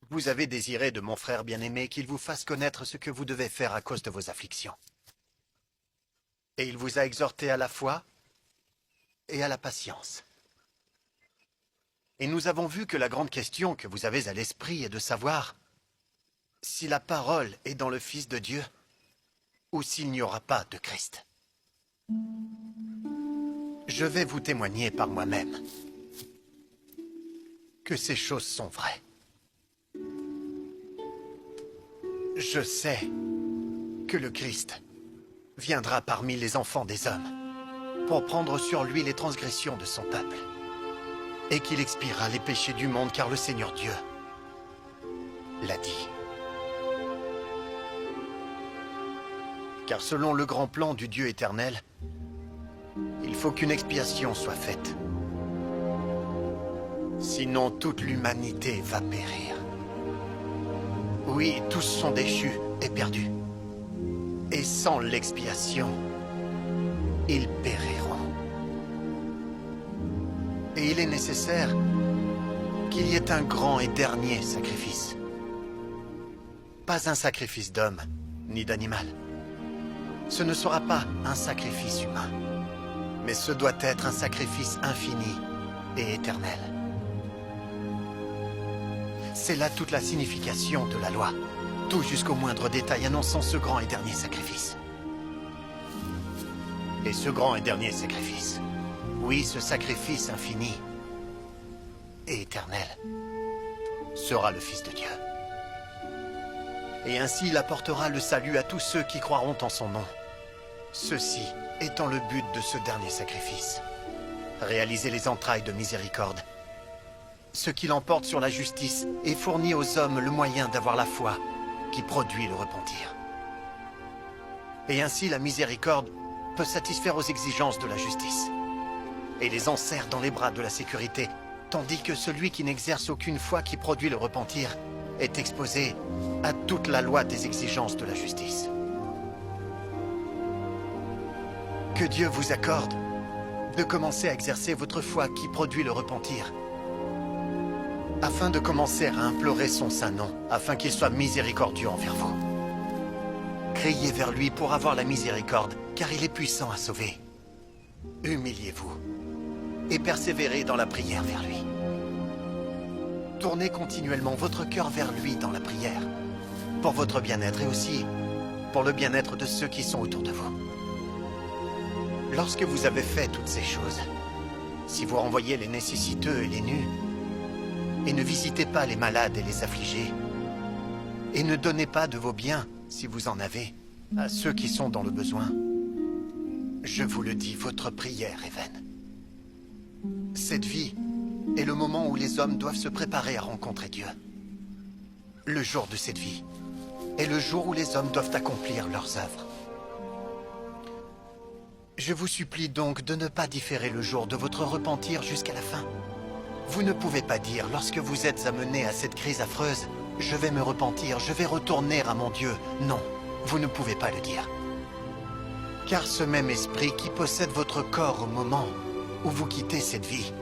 Vous avez désiré de mon frère bien-aimé qu'il vous fasse connaître ce que vous devez faire à cause de vos afflictions. Et il vous a exhorté à la foi et à la patience. Et nous avons vu que la grande question que vous avez à l'esprit est de savoir si la parole est dans le Fils de Dieu ou s'il n'y aura pas de Christ. Je vais vous témoigner par moi-même que ces choses sont vraies. Je sais que le Christ viendra parmi les enfants des hommes pour prendre sur lui les transgressions de son peuple et qu'il expiera les péchés du monde car le Seigneur Dieu l'a dit. Car selon le grand plan du Dieu éternel, il faut qu'une expiation soit faite. Sinon, toute l'humanité va périr. Oui, tous sont déchus et perdus. Et sans l'expiation, ils périront. Et il est nécessaire qu'il y ait un grand et dernier sacrifice. Pas un sacrifice d'homme, ni d'animal. Ce ne sera pas un sacrifice humain, mais ce doit être un sacrifice infini et éternel. C'est là toute la signification de la loi, tout jusqu'au moindre détail annonçant ce grand et dernier sacrifice. Et ce grand et dernier sacrifice, oui, ce sacrifice infini et éternel, sera le Fils de Dieu. Et ainsi il apportera le salut à tous ceux qui croiront en son nom. Ceci étant le but de ce dernier sacrifice. Réaliser les entrailles de miséricorde. Ce qui l'emporte sur la justice et fournit aux hommes le moyen d'avoir la foi qui produit le repentir. Et ainsi la miséricorde peut satisfaire aux exigences de la justice et les enserre dans les bras de la sécurité, tandis que celui qui n'exerce aucune foi qui produit le repentir est exposé à toute la loi des exigences de la justice. Que Dieu vous accorde de commencer à exercer votre foi qui produit le repentir, afin de commencer à implorer son saint nom, afin qu'il soit miséricordieux envers vous. Criez vers lui pour avoir la miséricorde, car il est puissant à sauver. Humiliez-vous et persévérez dans la prière vers lui. Tournez continuellement votre cœur vers lui dans la prière, pour votre bien-être et aussi pour le bien-être de ceux qui sont autour de vous. Lorsque vous avez fait toutes ces choses, si vous renvoyez les nécessiteux et les nus, et ne visitez pas les malades et les affligés, et ne donnez pas de vos biens, si vous en avez, à ceux qui sont dans le besoin, je vous le dis, votre prière est vaine. Cette vie est le moment où les hommes doivent se préparer à rencontrer Dieu. Le jour de cette vie est le jour où les hommes doivent accomplir leurs œuvres. Je vous supplie donc de ne pas différer le jour de votre repentir jusqu'à la fin. Vous ne pouvez pas dire, lorsque vous êtes amené à cette crise affreuse, « Je vais me repentir, je vais retourner à mon Dieu ». Non, vous ne pouvez pas le dire. Car ce même esprit qui possède votre corps au moment où vous quittez cette vie,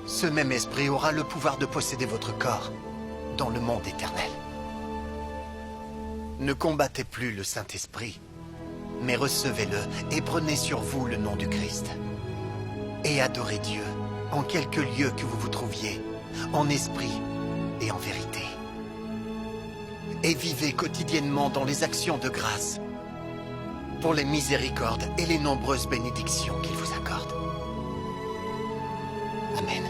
ce même esprit aura le pouvoir de posséder votre corps dans le monde éternel. Ne combattez plus le Saint-Esprit, mais recevez-le et prenez sur vous le nom du Christ. Et adorez Dieu en quelque lieu que vous vous trouviez, en esprit et en vérité. Et vivez quotidiennement dans les actions de grâce pour les miséricordes et les nombreuses bénédictions qu'il vous accorde. Amen.